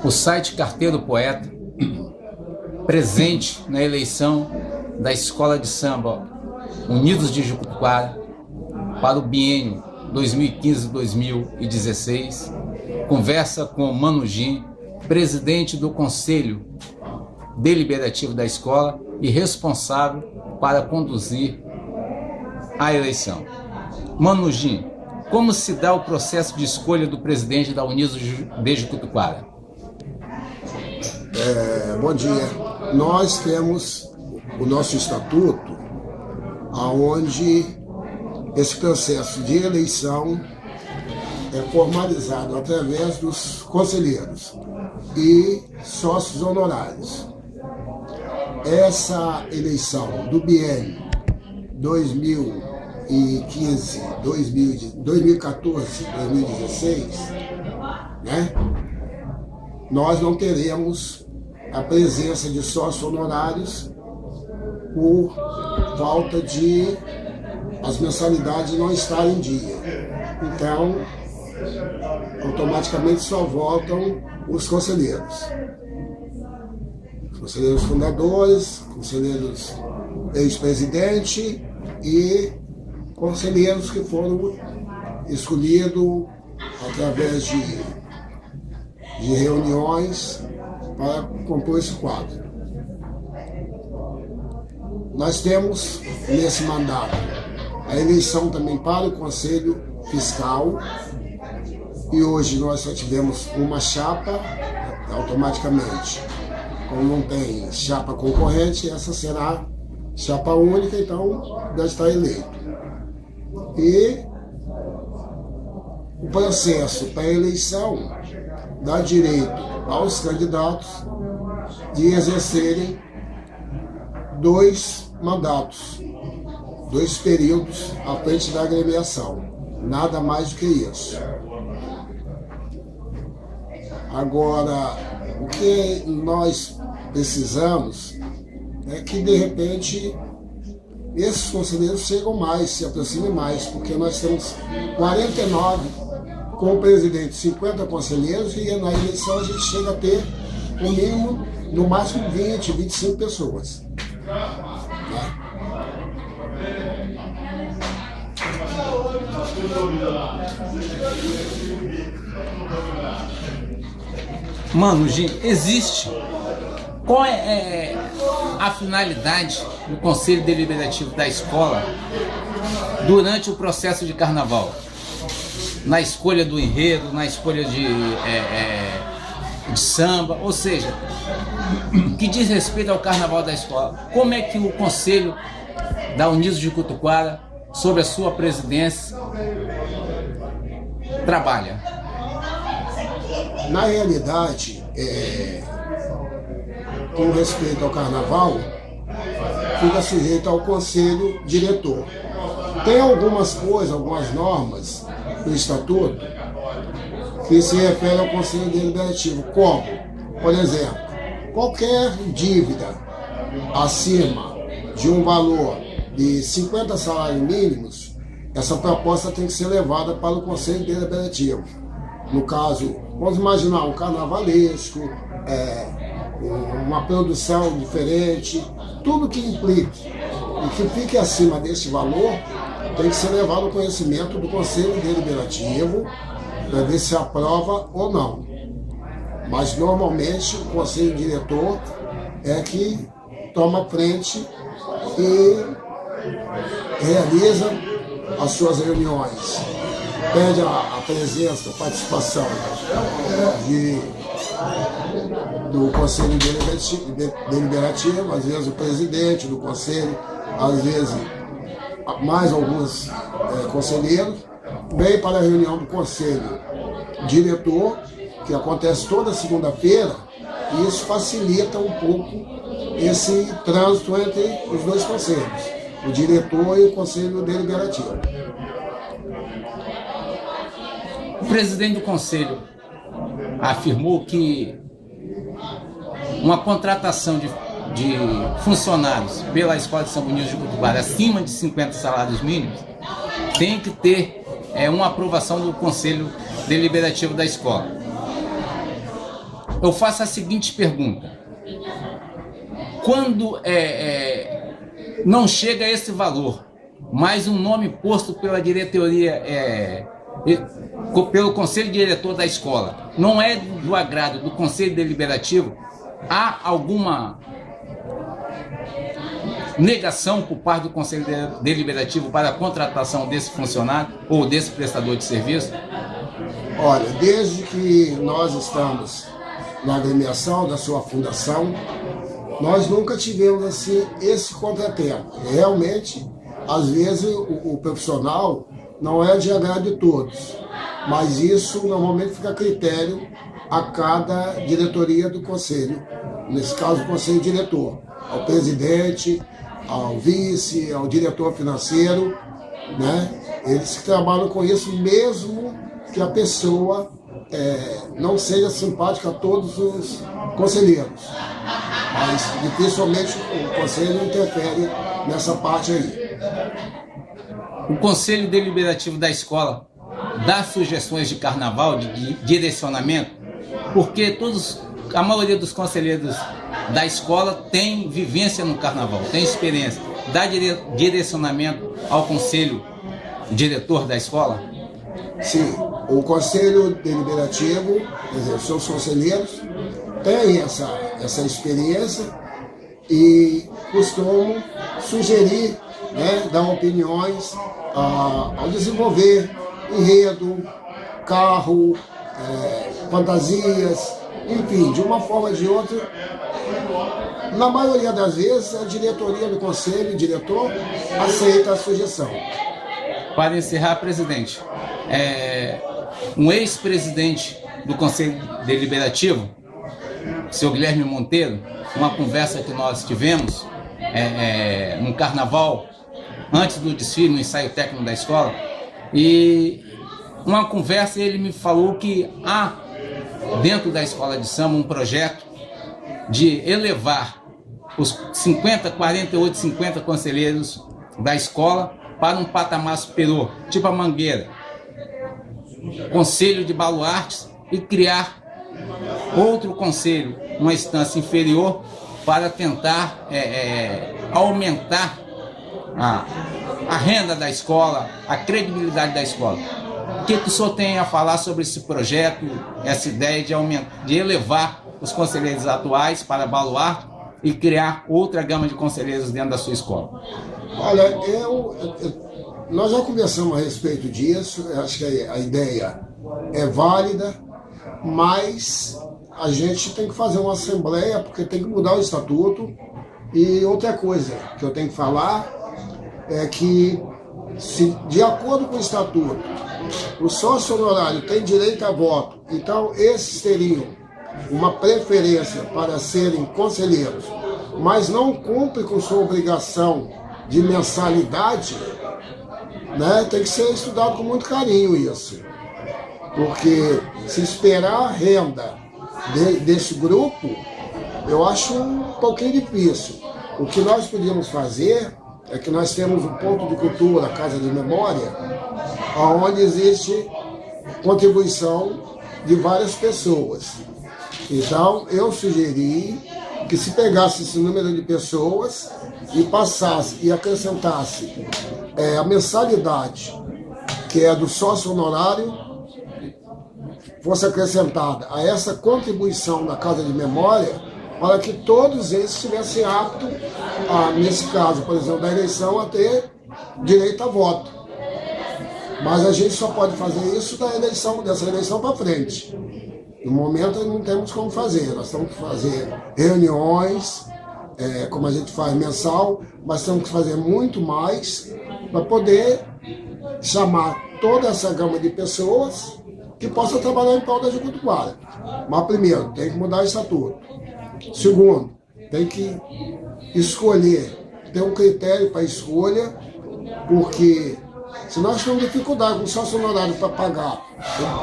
o site Carteiro Poeta, presente na eleição da Escola de Samba Unidos de Jericoacoara para o biênio 2015-2016, conversa com Mano Jim, presidente do Conselho Deliberativo da escola e responsável para conduzir a eleição. Mano Jim, como se dá o processo de escolha do presidente da Unidos de Jericoacoara? Bom dia. Nós temos o nosso estatuto, onde esse processo de eleição é formalizado através dos conselheiros e sócios honorários. Essa eleição do biênio 2014-2016, né? Nós não teremos a presença de sócios honorários por falta de as mensalidades não estarem em dia. Então, automaticamente só votam os conselheiros. Os conselheiros fundadores, conselheiros ex-presidente e conselheiros que foram escolhidos através de reuniões para compor esse quadro. Nós temos nesse mandato a eleição também para o Conselho Fiscal e hoje nós só tivemos uma chapa automaticamente. Como não tem chapa concorrente, essa será chapa única, então já está eleito. E o processo para a eleição dá direito aos candidatos de exercerem 2 mandatos, 2 períodos à frente da agremiação. Nada mais do que isso. Agora, o que nós precisamos é que, de repente, esses conselheiros chegam mais, se aproximem mais, porque nós temos 49 com o presidente, 50 conselheiros, e na eleição a gente chega a ter, no mínimo, no máximo 20, 25 pessoas. Mano Jim, existe? Qual é a finalidade do Conselho Deliberativo da escola durante o processo de carnaval? Na escolha do enredo, na escolha de samba, ou seja, que diz respeito ao carnaval da escola. Como é que o Conselho da Unidos de Jericoacoara, sob a sua presidência, trabalha? Na realidade, com respeito ao carnaval, fica sujeito ao conselho diretor. Tem algumas coisas, algumas normas do estatuto que se referem ao conselho deliberativo, como, por exemplo, qualquer dívida acima de um valor de 50 salários mínimos, essa proposta tem que ser levada para o conselho deliberativo. No caso, vamos imaginar um carnavalesco, uma produção diferente, tudo que implique e que fique acima desse valor tem que ser levado ao conhecimento do Conselho Deliberativo para ver se aprova ou não. Mas normalmente o Conselho Diretor é que toma frente e realiza as suas reuniões. Pede a presença, a participação do Conselho Deliberativo, às vezes o presidente do Conselho, às vezes mais alguns conselheiros, vem para a reunião do Conselho Diretor, que acontece toda segunda-feira, e isso facilita um pouco esse trânsito entre os 2 conselhos, o diretor e o Conselho Deliberativo. O presidente do Conselho afirmou que uma contratação de funcionários pela Escola de Samba Unidos de Jericoacoara acima de 50 salários mínimos tem que ter uma aprovação do Conselho Deliberativo da escola. eu faço a seguinte pergunta: quando não chega a esse valor, mas um nome posto pela diretoria, pelo conselho diretor da escola, não é do agrado do conselho deliberativo, há alguma negação por parte do conselho deliberativo para a contratação desse funcionário ou desse prestador de serviço? Olha, desde que nós estamos na agremiação da sua fundação, nós nunca tivemos assim esse contratempo. Realmente, às vezes o profissional não é de agrado de todos, mas isso normalmente fica a critério a cada diretoria do conselho, nesse caso o conselho diretor, ao presidente, ao vice, ao diretor financeiro, né? Eles que trabalham com isso, mesmo que a pessoa não seja simpática a todos os conselheiros, mas dificilmente o conselho interfere nessa parte aí. O conselho deliberativo da escola dá sugestões de carnaval, de direcionamento, porque a maioria dos conselheiros da escola tem vivência no carnaval, tem experiência. Dá direcionamento ao conselho diretor da escola? Sim, o conselho deliberativo, quer dizer, os seus conselheiros, têm essa experiência e costumam sugerir, né, dar opiniões ao desenvolver enredo, carro, fantasias, enfim, de uma forma ou de outra. Na maioria das vezes, a diretoria do conselho, o diretor, aceita a sugestão. Para encerrar, presidente, um ex-presidente do Conselho Deliberativo, o senhor Guilherme Monteiro, uma conversa que nós tivemos no carnaval, antes do desfile, no ensaio técnico da escola, e uma conversa ele me falou que há dentro da escola de samba um projeto de elevar os 50 conselheiros da escola para um patamar superior, tipo a Mangueira, conselho de baluartes, e criar outro conselho, uma instância inferior, para tentar aumentar a renda da escola, a credibilidade da escola. O que o senhor tem a falar sobre esse projeto, essa ideia de elevar os conselheiros atuais para baluarte e criar outra gama de conselheiros dentro da sua escola? Olha, nós já conversamos a respeito disso, acho que a ideia é válida, mas a gente tem que fazer uma assembleia, porque tem que mudar o estatuto. E outra coisa que eu tenho que falar é que, se de acordo com o estatuto, o sócio honorário tem direito a voto, então esses teriam uma preferência para serem conselheiros, mas não cumpre com sua obrigação de mensalidade, né? Tem que ser estudado com muito carinho isso, porque se esperar a renda desse grupo, eu acho um pouquinho difícil. O que nós podíamos fazer é que nós temos um ponto de cultura, Casa de Memória, onde existe contribuição de várias pessoas. Então, eu sugeri que se pegasse esse número de pessoas e passasse e acrescentasse a mensalidade, que é do sócio honorário, fosse acrescentada a essa contribuição da Casa de Memória, para que todos eles estivessem aptos, nesse caso, por exemplo, da eleição, a ter direito a voto. Mas a gente só pode fazer isso dessa eleição para frente. No momento, não temos como fazer. Nós temos que fazer reuniões, como a gente faz mensal, mas temos que fazer muito mais para poder chamar toda essa gama de pessoas que possam trabalhar em prol da Jacutuquara. Mas, primeiro, tem que mudar o estatuto. Segundo, tem que escolher, ter um critério para escolha, porque se nós temos dificuldade com o sócio honorário para pagar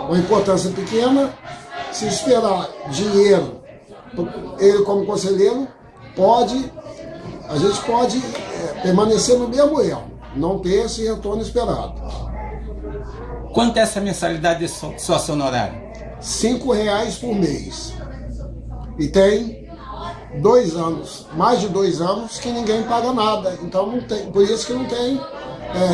uma importância pequena, se esperar dinheiro, ele como conselheiro, a gente pode permanecer no mesmo erro, não ter esse retorno esperado. Quanto é essa mensalidade de sócio honorário? R$ 5 por mês. E tem 2 anos, mais de 2 anos, que ninguém paga nada. Então, não tem, por isso que não tem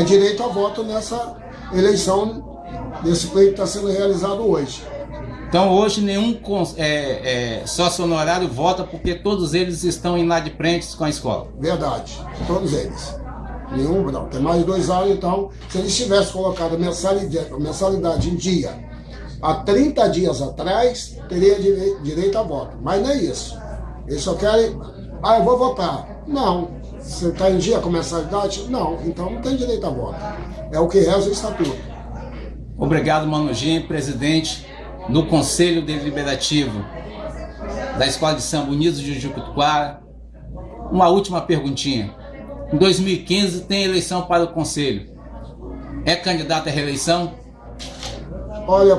direito a voto nessa eleição, nesse pleito que está sendo realizado hoje. Então hoje nenhum sócio honorário vota porque todos eles estão inadimplentes com a escola. Verdade, todos eles. Nenhum, não. Tem mais de 2 anos, então, se eles tivessem colocado a mensalidade em dia há 30 dias atrás, teria direito a voto. Mas não é isso. Eles só querem, eu vou votar. Não. Você está em dia com mensalidade? Não. Então não tem direito a voto. É o que reza o estatuto. Obrigado, Manugim, presidente do Conselho Deliberativo da Escola de Samba Unidos de Jericoacoara. Uma última perguntinha. Em 2015 tem eleição para o Conselho. É candidato à reeleição? Olha,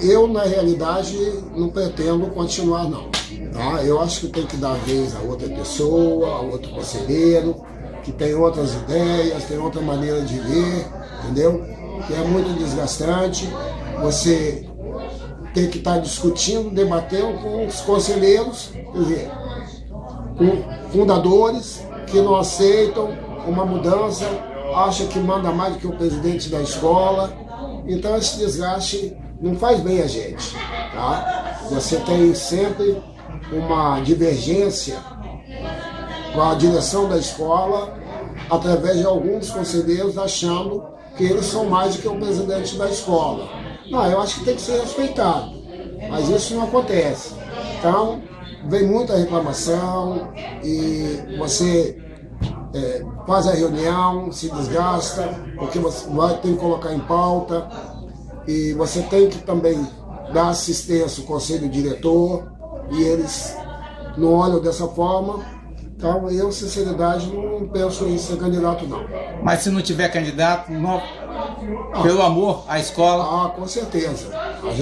eu na realidade não pretendo continuar não. Tá? Eu acho que tem que dar vez a outra pessoa, a outro conselheiro, que tem outras ideias, tem outra maneira de ver, entendeu? Que é muito desgastante. Você tem que estar discutindo, debatendo com os conselheiros, quer dizer, com fundadores que não aceitam uma mudança, acham que manda mais do que o presidente da escola. Então esse desgaste não faz bem a gente. Tá? Você tem sempre uma divergência com a direção da escola através de alguns conselheiros achando que eles são mais do que o presidente da escola. Não, eu acho que tem que ser respeitado, mas isso não acontece. Então, vem muita reclamação e você faz a reunião, se desgasta, porque você tem que colocar em pauta e você tem que também dar assistência ao conselho diretor e eles não olham dessa forma. Então, eu, sinceridade, não penso em ser candidato, não. Mas se não tiver candidato, pelo amor à escola... com certeza.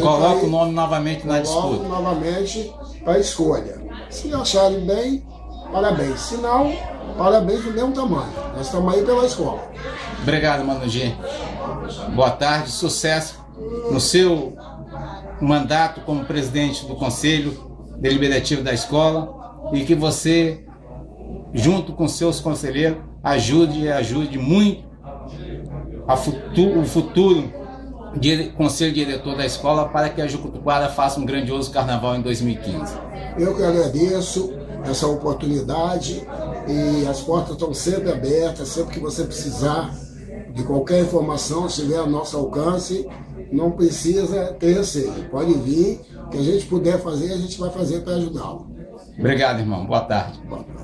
Coloca o nome novamente na disputa. Coloca novamente para a escolha. Se acharem bem, parabéns. Se não, parabéns do mesmo tamanho. Nós estamos aí pela escola. Obrigado, Manugim. Boa tarde, sucesso no seu mandato como presidente do Conselho Deliberativo da escola e que você, junto com seus conselheiros, ajude muito o futuro conselho diretor da escola para que a Jericoacoara faça um grandioso carnaval em 2015. Eu que agradeço essa oportunidade e as portas estão sempre abertas, sempre que você precisar de qualquer informação, se estiver ao nosso alcance, não precisa ter receio. Pode vir, que a gente puder fazer, a gente vai fazer para ajudá-lo. Obrigado, irmão. Boa tarde. Boa tarde.